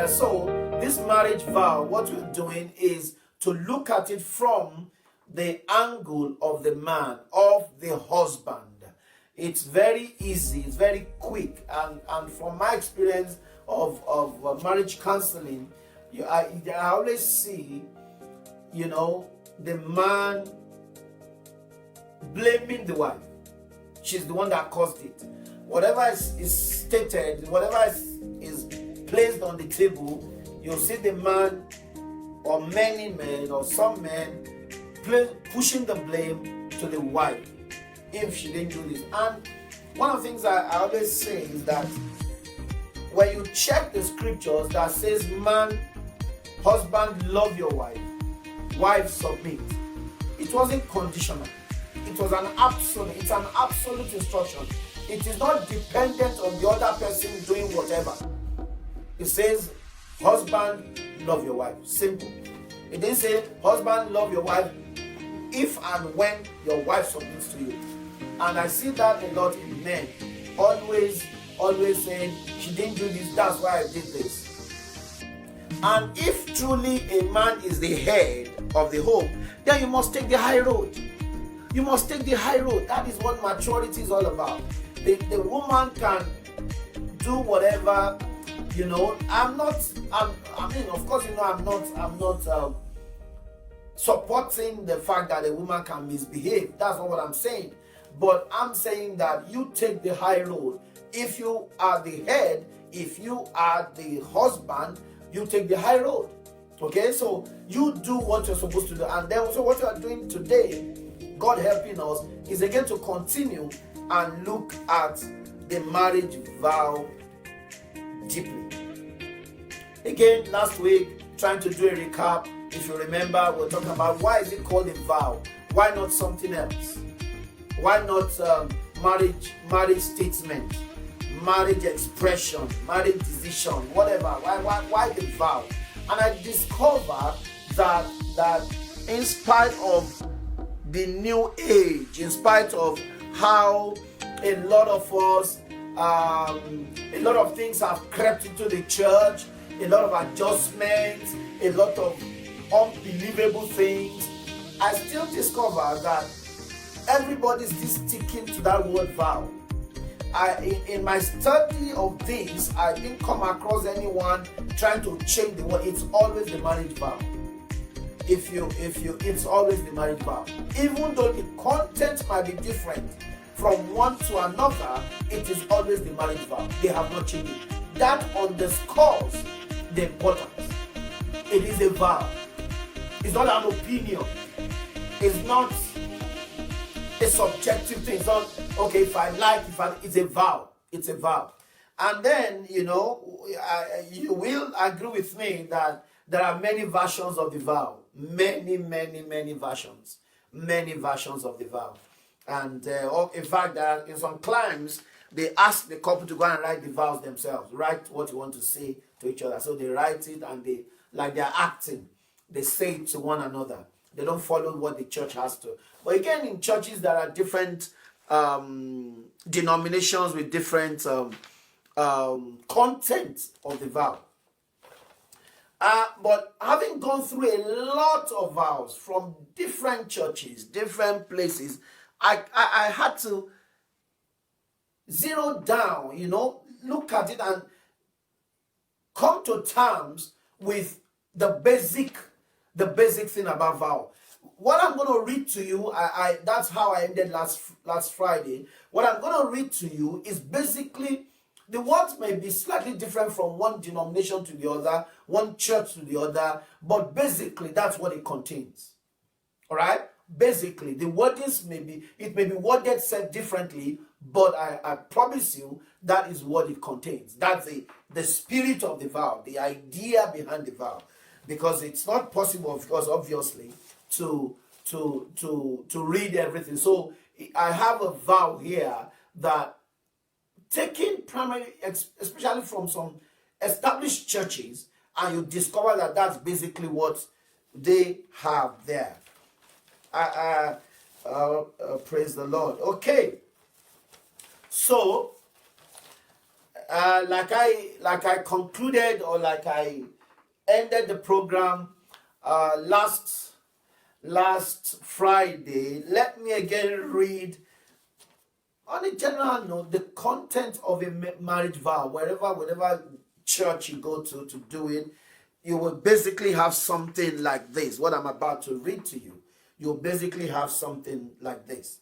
So this marriage vow, what we're doing is to look at it from the angle of the man, of the husband. It's very easy, it's very quick, and from my experience of marriage counseling, I always see, the man blaming the wife. She's the one that caused it. Whatever is stated, whatever is placed on the table, you'll see the man, or many men, or some men, pushing the blame to the wife if she didn't do this. And one of the things I always say is that when you check the scriptures that says, man, husband, love your wife, wife, submit, it wasn't conditional. It was an absolute. It's an absolute instruction. It is not dependent on the other person doing whatever. It says, husband, love your wife. Simple. It didn't say, husband, love your wife if and when your wife submits to you. And I see that a lot in men. Always saying, she didn't do this, that's why I did this. And if truly a man is the head of the home, then you must take the high road. You must take the high road. That is what maturity is all about. The woman can do whatever, I'm not supporting the fact that a woman can misbehave. That's not what I'm saying. But I'm saying that you take the high road. If you are the head, if you are the husband, you take the high road. Okay, so you do what you're supposed to do. And then also what you are doing today, God helping us, is again to continue and look at the marriage vow deeply. Again, last week, trying to do a recap. If you remember, we're talking about why is it called a vow? Why not something else? Why not marriage statement, marriage expression, marriage decision, whatever? Why the vow? And I discovered that in spite of the new age, in spite of how a lot of us, a lot of things have crept into the church, a lot of adjustments, a lot of unbelievable things, I still discover that everybody's still sticking to that word vow. In my study of this, I didn't come across anyone trying to change the word. It's always the marriage vow. It's always the marriage vow. Even though the content might be different from one to another, it is always the marriage vow. They have not changed it. That underscores the importance. It is a vow. It's not an opinion. It's not a subjective thing. It's not, okay, it's a vow. It's a vow. And then, you will agree with me that there are many versions of the vow. Many versions. Many versions of the vow. And in fact, in some climes, they ask the couple to go and write the vows themselves. Write what you want to say to each other. So they write it and they're acting. They say it to one another. They don't follow what the church has to. But again, in churches, there are different denominations with different content of the vow. But having gone through a lot of vows from different churches, different places, I had to zero down, look at it and come to terms with the basic thing about vow. What I'm going to read to you, that's how I ended last Friday. What I'm going to read to you is basically, the words may be slightly different from one denomination to the other, one church to the other, but basically that's what it contains. All right? Basically, the wordings may be worded said differently, but I promise you that is what it contains. That's the spirit of the vow, the idea behind the vow. Because it's not possible, of course, obviously, to read everything. So I have a vow here that, taking primarily, especially from some established churches, and you discover that that's basically what they have there. Praise the Lord. Okay. So, like I concluded, or like I ended the program last Friday. Let me again read, on a general note, the content of a marriage vow. Whatever church you go to do it, you will basically have something like this. What I'm about to read to you, you'll basically have something like this.